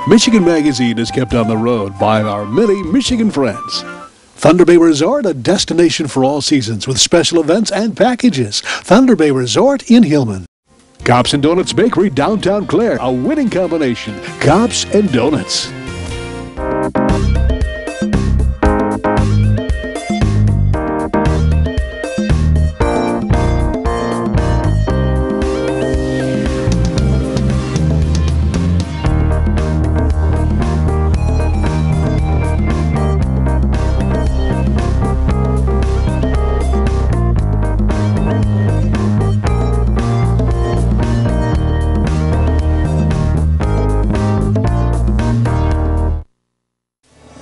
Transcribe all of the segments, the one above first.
Michigan Magazine is kept on the road by our many Michigan friends. Thunder Bay Resort, a destination for all seasons with special events and packages. Thunder Bay Resort in Hillman. Cops and Donuts Bakery, downtown Clare, a winning combination. Cops and Donuts.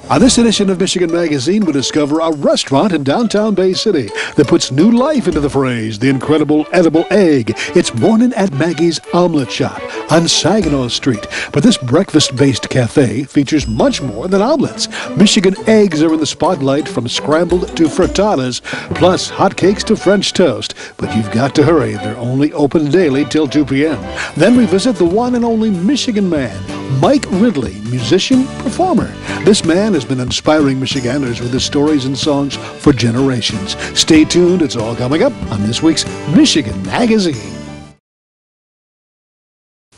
On this edition of Michigan Magazine, we discover a restaurant in downtown Bay City that puts new life into the phrase, the incredible edible egg. It's Mornin at Maggies Omelet Shop on Saginaw Street. But this breakfast-based cafe features much more than omelets. Michigan eggs are in the spotlight, from scrambled to frittatas, plus hotcakes to French toast. But you've got to hurry. They're only open daily till 2 p.m. Then we visit the one and only Michigan man, Mike Ridley, musician, performer. This man has been inspiring Michiganders with his stories and songs for generations. Stay tuned, it's all coming up on this week's Michigan Magazine.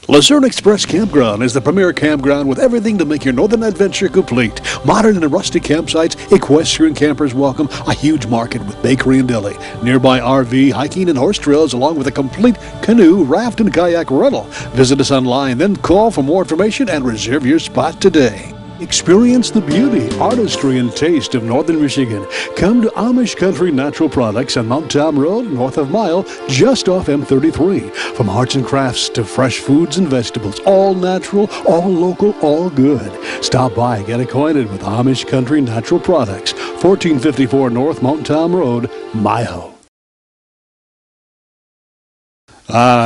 Luzerne Express Campground is the premier campground with everything to make your northern adventure complete. Modern and rustic campsites, equestrian campers welcome, a huge market with bakery and deli, nearby RV, hiking and horse trails, along with a complete canoe, raft and kayak rental. Visit us online, then call for more information and reserve your spot today. Experience the beauty, artistry, and taste of northern Michigan. Come to Amish Country Natural Products on Mount Tom Road, north of Mile, just off M33. From arts and crafts to fresh foods and vegetables, all natural, all local, all good. Stop by, get acquainted with Amish Country Natural Products, 1454 North Mount Tom Road, Mile.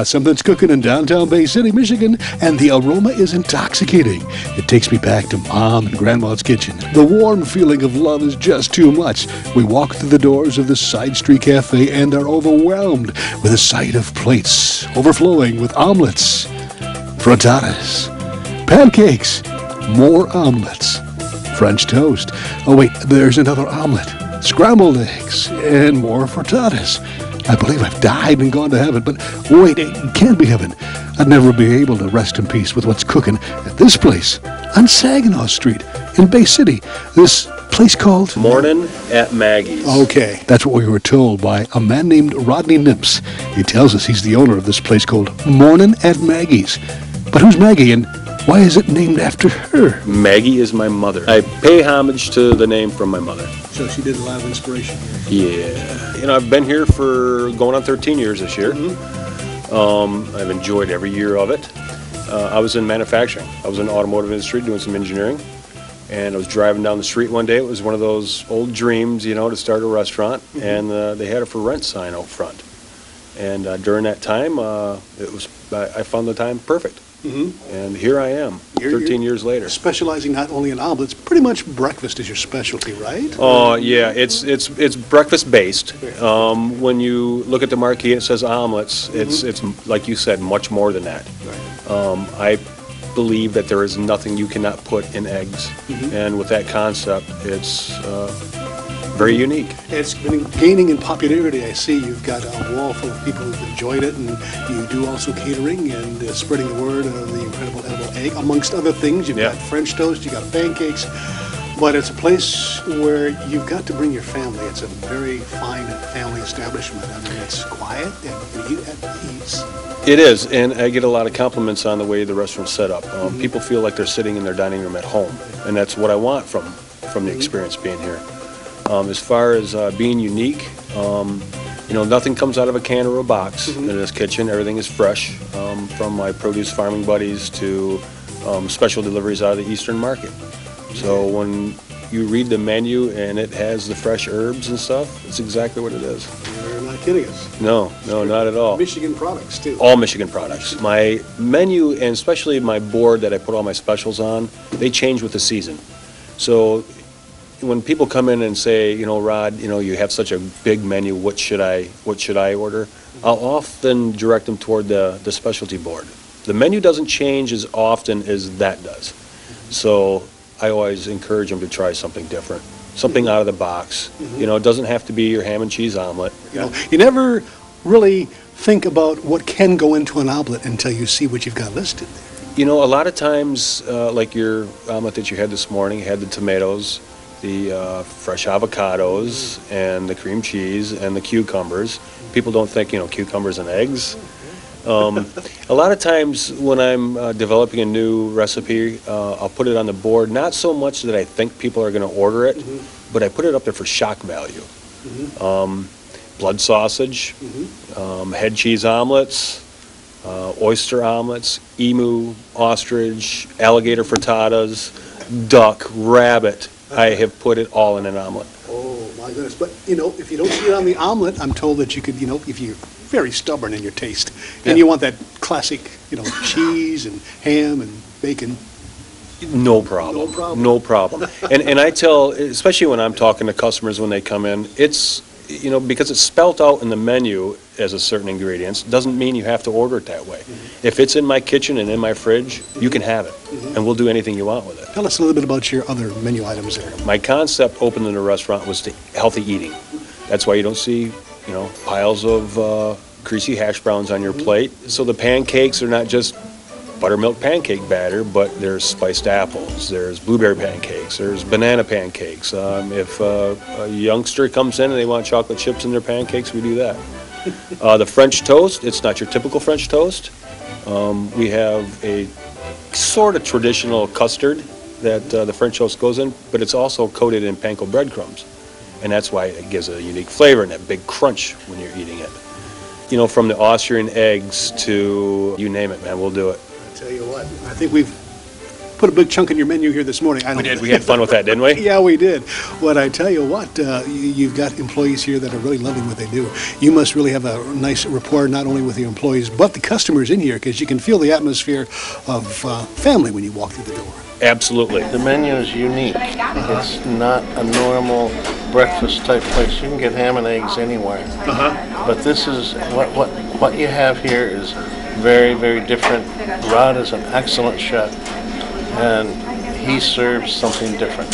Something's cooking in downtown Bay City, Michigan, and the aroma is intoxicating. It takes me back to Mom and Grandma's kitchen. The warm feeling of love is just too much. We walk through the doors of this side street cafe and are overwhelmed with a sight of plates overflowing with omelets, frittatas, pancakes, more omelets, French toast. Oh wait, there's another omelet, scrambled eggs, and more frittatas. I believe I've died and gone to heaven, but wait, it can't be heaven. I'd never be able to rest in peace with what's cooking at this place on Saginaw Street in Bay City. This place called Mornin at Maggies. Okay, that's what we were told by a man named Rodney Nimps. He tells us he's the owner of this place called Mornin at Maggies. But who's Maggie, and why is it named after her? Maggie is my mother. I pay homage to the name from my mother. So she did a lot of inspiration here. Yeah. You know, I've been here for going on 13 years this year. I've enjoyed every year of it. I was in manufacturing. I was in the automotive industry doing some engineering. And I was driving down the street one day. It was one of those old dreams, you know, to start a restaurant. And they had a for rent sign out front. And during that time, I found the time perfect. And here I am, 13 years later. Specializing not only in omelets, pretty much breakfast is your specialty, right? Oh, yeah, it's breakfast based. When you look at the marquee, it says omelets. It's like you said, much more than that. Right. I believe that there is nothing you cannot put in eggs. And with that concept, it's very unique. It's been gaining in popularity. I see you've got a wall full of people who've enjoyed it, and you do also catering and spreading the word of the incredible edible egg, amongst other things. You've got French toast, you've got pancakes, but it's a place where you've got to bring your family. It's a very fine family establishment. I mean, it's quiet and you can eat at ease. It is, and I get a lot of compliments on the way the restaurant's set up. People feel like they're sitting in their dining room at home, and that's what I want from the experience being here. As far as being unique, you know, nothing comes out of a can or a box in this kitchen. Everything is fresh, from my produce farming buddies to special deliveries out of the Eastern market. So when you read the menu and it has the fresh herbs and stuff, it's exactly what it is. You're not kidding us. No, not at all. Michigan products, too. All Michigan products. My menu, and especially my board that I put all my specials on, they change with the season. So when people come in and say, you know, Rod, you know, you have such a big menu, what should I order? I'll often direct them toward the specialty board. The menu doesn't change as often as that does. So I always encourage them to try something different, something out of the box. You know, it doesn't have to be your ham and cheese omelet. You know, you never really think about what can go into an omelet until you see what you've got listed there. You know, a lot of times, like your omelet that you had this morning, had the tomatoes, the fresh avocados, and the cream cheese, and the cucumbers. People don't think, you know, cucumbers and eggs. A lot of times when I'm developing a new recipe, I'll put it on the board, not so much that I think people are going to order it, but I put it up there for shock value. Blood sausage, head cheese omelets, oyster omelets, emu, ostrich, alligator frittatas, duck, rabbit. I have put it all in an omelet. Oh, my goodness. But, you know, if you don't see it on the omelet, I'm told that you could, you know, if you're very stubborn in your taste, and you want that classic, you know, cheese and ham and bacon. No problem. No problem. No problem. And I tell, especially when I'm talking to customers when they come in, it's, you know, because it's spelt out in the menu as a certain ingredients, doesn't mean you have to order it that way. If it's in my kitchen and in my fridge, you can have it, and we'll do anything you want with it. Tell us a little bit about your other menu items there. My concept opening the restaurant was to healthy eating. That's why you don't see, you know, piles of greasy hash browns on your plate. So the pancakes are not just buttermilk pancake batter, but there's spiced apples, there's blueberry pancakes, there's banana pancakes. If a youngster comes in and they want chocolate chips in their pancakes, we do that. The French toast, it's not your typical French toast. We have a sort of traditional custard that the French toast goes in, but it's also coated in panko breadcrumbs. And that's why it gives a unique flavor and that big crunch when you're eating it. You know, from the Austrian eggs to you name it, man, we'll do it. I tell you what, I think we've put a big chunk in your menu here this morning. We did. We had fun with that, didn't we? Yeah, we did. But I tell you what, you've got employees here that are really loving what they do. You must really have a nice rapport, not only with your employees, but the customers in here, because you can feel the atmosphere of family when you walk through the door. Absolutely. The menu is unique. It's not a normal breakfast type place. You can get ham and eggs anywhere. But this is what you have here is very, very different. Rod is an excellent chef, and he serves something different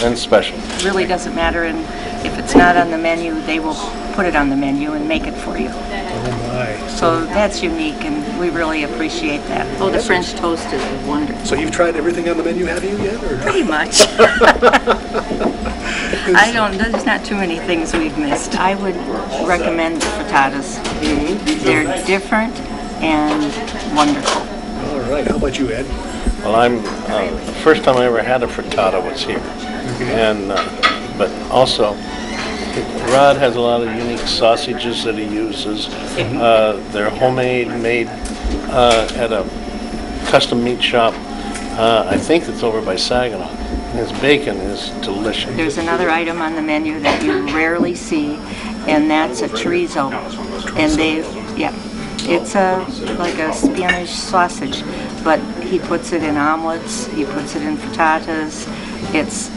and special. It really doesn't matter, and if it's not on the menu, they will put it on the menu and make it for you. Oh my. So that's unique, and we really appreciate that. Oh, the French toast is wonderful. So you've tried everything on the menu, have you, yet? Or? Pretty much. There's not too many things we've missed. I would recommend the frittatas. They're different and wonderful. All right, how about you, Ed? Well, the first time I ever had a frittata was here. And but also, Rod has a lot of unique sausages that he uses. They're homemade, made at a custom meat shop. I think it's over by Saginaw. His bacon is delicious. There's another item on the menu that you rarely see, and that's a chorizo. And it's like a Spanish sausage, but he puts it in omelets, he puts it in frittatas. It's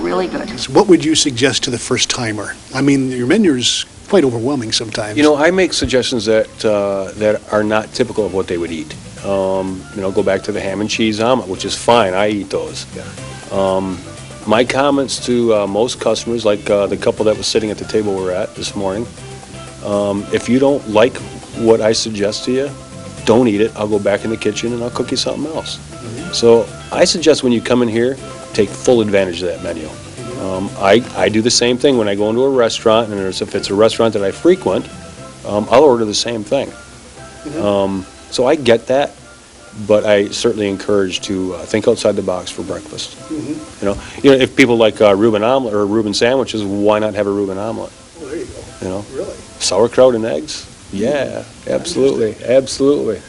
really good. So what would you suggest to the first timer? I mean, your menu is quite overwhelming sometimes. You know, I make suggestions that that are not typical of what they would eat. You know, go back to the ham and cheese omelet, which is fine. I eat those. Yeah. My comments to most customers, like the couple that was sitting at the table we're at this morning, if you don't like what I suggest to you, don't eat it. I'll go back in the kitchen and I'll cook you something else. So I suggest when you come in here, take full advantage of that menu. I do the same thing when I go into a restaurant, and if it's a restaurant that I frequent, I'll order the same thing. So I get that, but I certainly encourage to think outside the box for breakfast. You know, if people like Reuben omelet or Reuben sandwiches, why not have a Reuben omelet? Well, there you go. You know, Really? Sauerkraut and eggs? Yeah, absolutely, absolutely.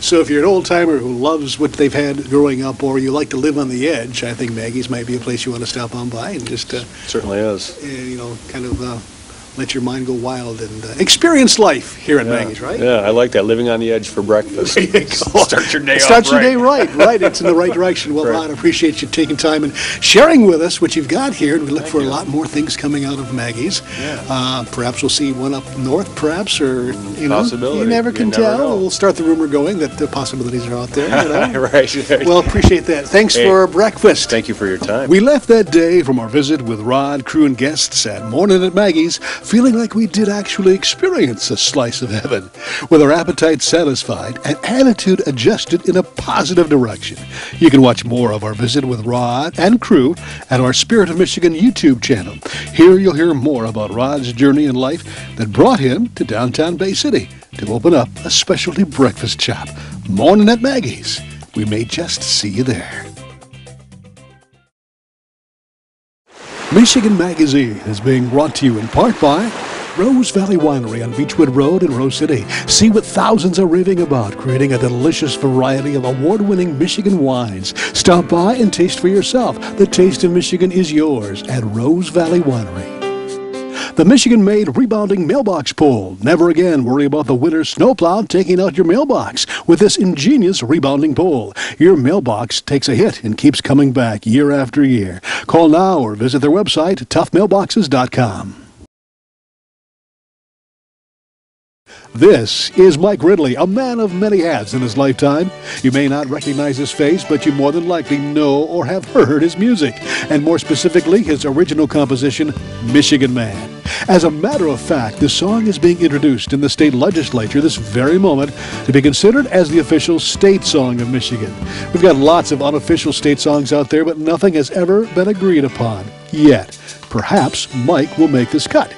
So if you're an old-timer who loves what they've had growing up, or you like to live on the edge, I think Maggie's might be a place you want to stop on by and just, Certainly is. you know, kind of let your mind go wild and experience life here at Maggie's, right? Yeah, I like that, living on the edge for breakfast. There you go. Start your day off Start your right. day right. It's in the right direction. Well, Right. Ron, I appreciate you taking time and sharing with us what you've got here, and we look for a lot more things coming out of Maggie's. Yeah. Perhaps we'll see one up north, perhaps, or, you know, Possibility. you never can You never tell. know. We'll start the rumor going that the possibilities are out there, you know? Right. Well, appreciate that. Thanks for breakfast. Thank you for your time. We left that day from our visit with Rod, crew, and guests at Mornin at Maggie's feeling like we did actually experience a slice of heaven, with our appetite satisfied and attitude adjusted in a positive direction. You can watch more of our visit with Rod and crew at our Spirit of Michigan YouTube channel. Here you'll hear more about Rod's journey in life that brought him to downtown Bay City to open up a specialty breakfast shop. Mornin at Maggie's. We may just see you there. Michigan Magazine is being brought to you in part by Rose Valley Winery on Beechwood Road in Rose City. See what thousands are raving about, creating a delicious variety of award-winning Michigan wines. Stop by and taste for yourself. The taste of Michigan is yours at Rose Valley Winery. The Michigan-made rebounding mailbox pull. Never again worry about the winter snowplow taking out your mailbox with this ingenious rebounding pull. Your mailbox takes a hit and keeps coming back year after year. Call now or visit their website, toughmailboxes.com. This is Mike Ridley, a man of many hats in his lifetime. You may not recognize his face, but you more than likely know or have heard his music, and more specifically, his original composition, Michigan Man. As a matter of fact, this song is being introduced in the state legislature this very moment to be considered as the official state song of Michigan. We've got lots of unofficial state songs out there, but nothing has ever been agreed upon yet. Perhaps Mike will make this cut.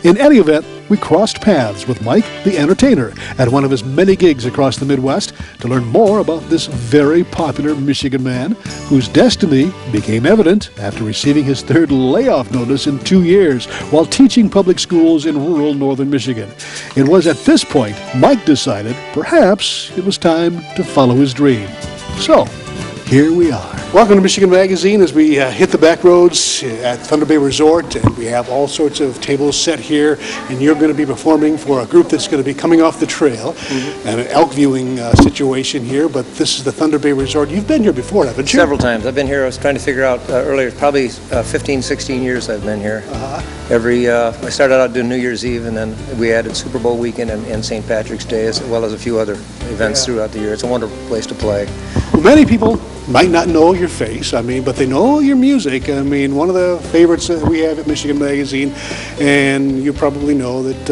In any event, we crossed paths with Mike, the entertainer, at one of his many gigs across the Midwest to learn more about this very popular Michigan man whose destiny became evident after receiving his third layoff notice in 2 years while teaching public schools in rural northern Michigan. It was at this point Mike decided perhaps it was time to follow his dream. So, here we are. Welcome to Michigan Magazine as we hit the back roads at Thunder Bay Resort, and we have all sorts of tables set here, and you're going to be performing for a group that's going to be coming off the trail, and an elk viewing situation here, but this is the Thunder Bay Resort. You've been here before, haven't you? Several times. I've been here. I was trying to figure out earlier, probably 15, 16 years I've been here. I started out doing New Year's Eve, and then we added Super Bowl weekend and St. Patrick's Day, as well as a few other events throughout the year. It's a wonderful place to play. Well, many people might not know your face, but they know your music. One of the favorites that we have at Michigan Magazine, and you probably know that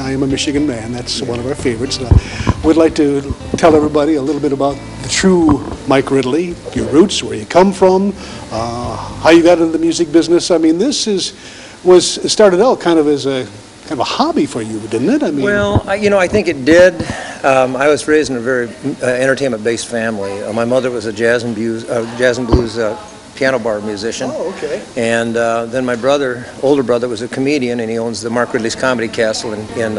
I am a Michigan man. That's one of our favorites. We'd like to tell everybody a little bit about the true Mike Ridley, your roots, where you come from, how you got into the music business. This was started out kind of as a hobby for you, didn't it? I think it did. I was raised in a very entertainment-based family. My mother was a jazz and blues piano bar musician. Oh, okay. And then my older brother, was a comedian, and he owns the Mark Ridley's Comedy Castle in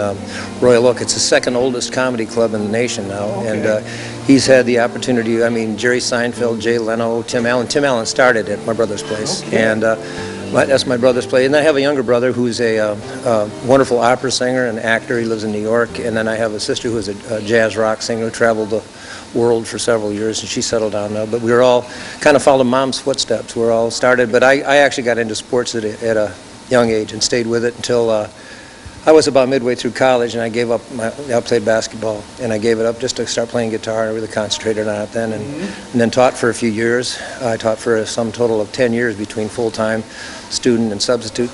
Royal Oak. It's the second oldest comedy club in the nation now. Okay. And he's had the opportunity, Jerry Seinfeld, Jay Leno, Tim Allen. Tim Allen started at my brother's place. Okay. And that's my brother's place. And I have a younger brother who's a wonderful opera singer and actor. He lives in New York. And then I have a sister who's a jazz rock singer who traveled the world for several years, and she settled down now. But we were all kind of followed Mom's footsteps. We're all started. But I actually got into sports at a young age and stayed with it until I was about midway through college, and I gave up. I played basketball, and I gave it up just to start playing guitar. I really concentrated on it then, and then taught for a few years. I taught for a sum total of 10 years between full-time student and substitute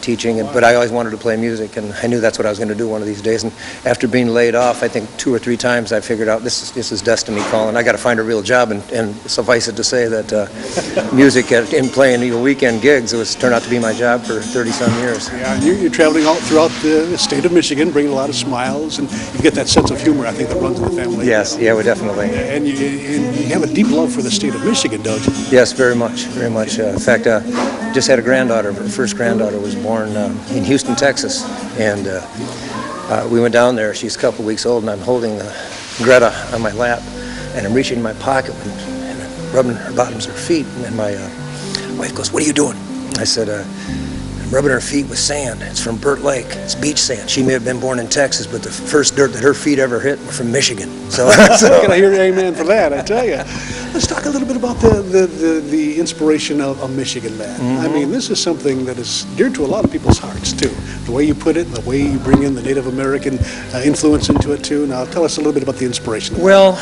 teaching. But I always wanted to play music, and I knew that's what I was going to do one of these days. And after being laid off, I think 2 or 3 times, I figured out this is destiny calling. I got to find a real job, and suffice it to say that music and playing weekend gigs turned out to be my job for 30-some years. Yeah, and you're traveling all throughout the state of Michigan, bringing a lot of smiles, and you get that sense of humor, I think, that runs in the family. Yes, yeah, we definitely. And you have a deep love for the state of Michigan, don't you? Yes, very much, very much. In fact, just had a granddaughter. Her first granddaughter was born in Houston, Texas, and we went down there. She's a couple weeks old, and I'm holding Greta on my lap, and I'm reaching in my pocket and rubbing her bottoms of her feet, and my wife goes, "What are you doing?" I said, rubbing her feet with sand. It's from Burt Lake. It's beach sand. She may have been born in Texas, but the first dirt that her feet ever hit were from Michigan. So can I hear amen for that? I tell you. Let's talk a little bit about the inspiration of Michigan Man. I mean, this is something that is dear to a lot of people's hearts too. The way you put it, the way you bring in the Native American influence into it too. Now, tell us a little bit about the inspiration. Well,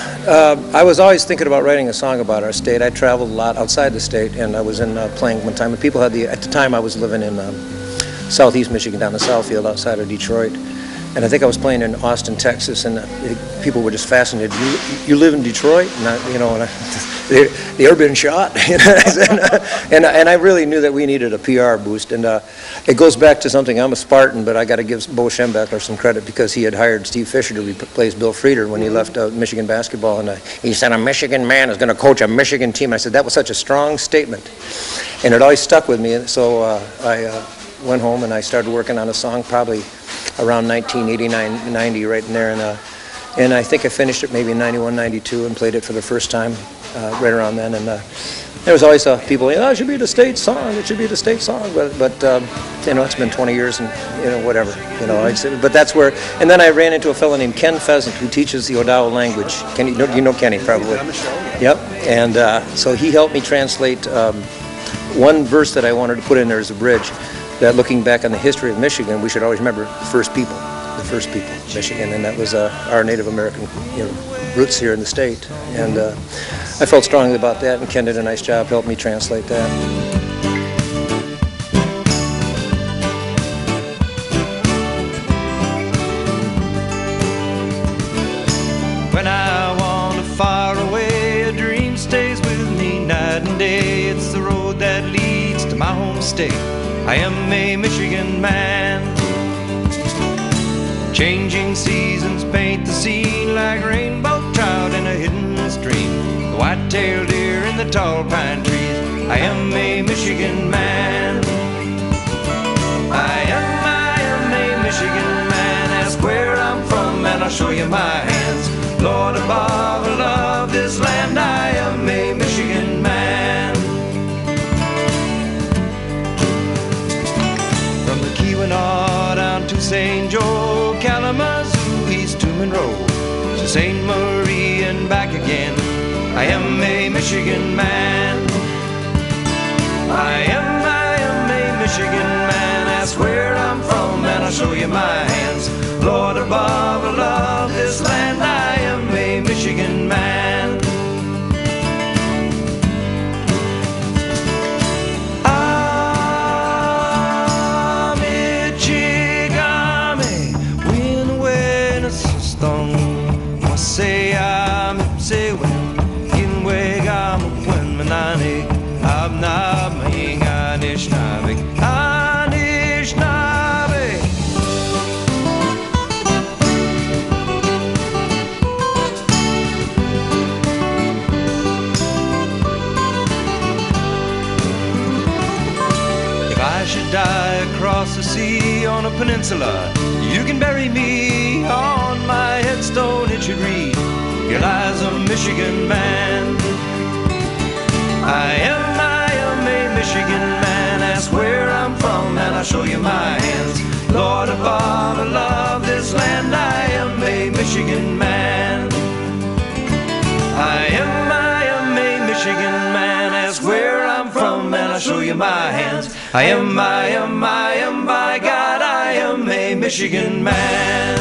I was always thinking about writing a song about our state. I traveled a lot outside the state, and I was in playing one time. And people had at the time I was living in southeast Michigan, down in Southfield, outside of Detroit. And I think I was playing in Austin, Texas, and people were just fascinated. You live in Detroit? And the urban shot. and I really knew that we needed a PR boost. And it goes back to something. I'm a Spartan, but I got to give Bo Schembechler some credit because he had hired Steve Fisher to replace Bill Frieder when he left Michigan basketball. And he said, "A Michigan man is going to coach a Michigan team." I said, that was such a strong statement. And it always stuck with me. So I went home and I started working on a song probably around 1989, 90, right in there. And I think I finished it maybe in 91, 92 and played it for the first time right around then. And there was always people, it should be the state song, it should be the state song. But it's been 20 years and, whatever. But that's where, and then I ran into a fellow named Ken Pheasant who teaches the Odawa language. You know Kenny probably. Yep. And so he helped me translate one verse that I wanted to put in there as a bridge. That looking back on the history of Michigan, we should always remember the first people of Michigan, and that was our Native American roots here in the state. And I felt strongly about that, and Ken did a nice job, helped me translate that. When I wander far away, a dream stays with me night and day. It's the road that leads to my home state. I am a Michigan man. Changing seasons paint the scene like rainbow trout in a hidden stream. The white-tailed deer in the tall pine trees. I am a Michigan man. I am a Michigan man. Ask where I'm from and I'll show you my hands. Lord above, I love this land. I am a Michigan man. Keweenaw down to St. Joe, Kalamazoo, East to Monroe, to St. Marie and back again. I am a Michigan man. I am a Michigan man. Ask where I'm from and I'll show you my hands. Lord above, I love this land. I am a Michigan man. Say I'm say when in way I'm when manani I'm not being Anishinaabe. If I should die across the sea on a peninsula, you can bury me. On my headstone it should read, here lies a Michigan man. I am a Michigan man. Ask where I'm from and I'll show you my hands. Lord above, I love this land. I am a Michigan man. I am a Michigan man. Ask where I'm from and I'll show you my hands. I am, by God, I am a Michigan man.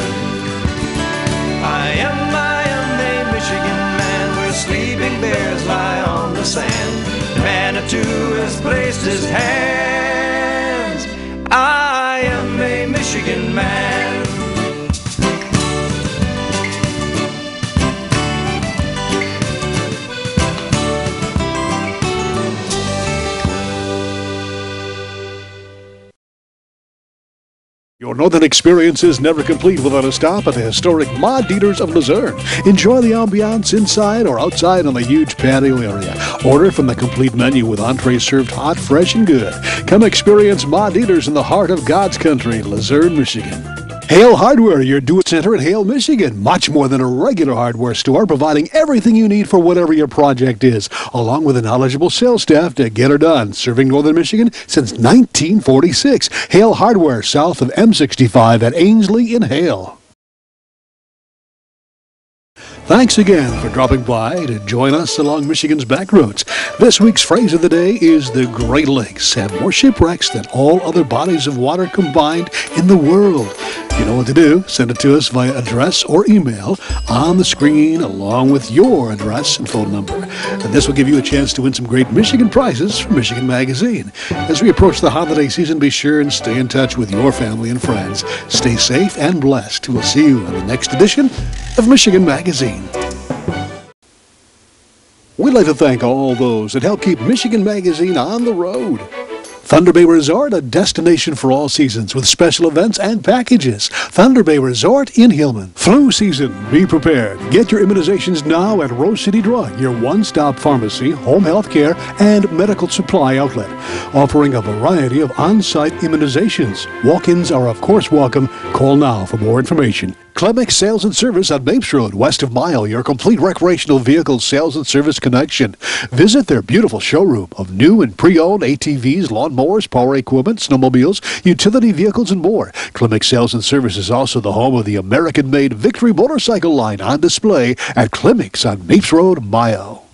I am a Michigan man, where sleeping bears lie on the sand. Manitou has placed his hands. I am a Michigan man. Your northern experience is never complete without a stop at the historic Ma Dieters of Luzerne. Enjoy the ambiance inside or outside on the huge patio area. Order from the complete menu with entrees served hot, fresh, and good. Come experience Ma Dieters in the heart of God's country, Luzerne, Michigan. Hale Hardware, your do-it center in Hale, Michigan. Much more than a regular hardware store, providing everything you need for whatever your project is, along with a knowledgeable sales staff to get her done. Serving northern Michigan since 1946. Hale Hardware, south of M65 at Ainsley in Hale. Thanks again for dropping by to join us along Michigan's back roads. This week's phrase of the day is the Great Lakes have more shipwrecks than all other bodies of water combined in the world. You know what to do. Send it to us via address or email on the screen along with your address and phone number. And this will give you a chance to win some great Michigan prizes from Michigan Magazine. As we approach the holiday season, be sure and stay in touch with your family and friends. Stay safe and blessed. We'll see you in the next edition of Michigan Magazine. We'd like to thank all those that help keep Michigan Magazine on the road. Thunder Bay Resort, a destination for all seasons with special events and packages. Thunder Bay Resort in Hillman. Flu season, be prepared. Get your immunizations now at Rose City Drug, your one-stop pharmacy, home health care, and medical supply outlet, offering a variety of on-site immunizations. Walk-ins are of course welcome. Call now for more information. Clemix Sales and Service on Mapes Road, west of Mile, your complete recreational vehicle sales and service connection. Visit their beautiful showroom of new and pre-owned ATVs, lawnmowers, power equipment, snowmobiles, utility vehicles, and more. Clemix Sales and Service is also the home of the American-made Victory motorcycle line on display at Clemix on Mapes Road, Mile.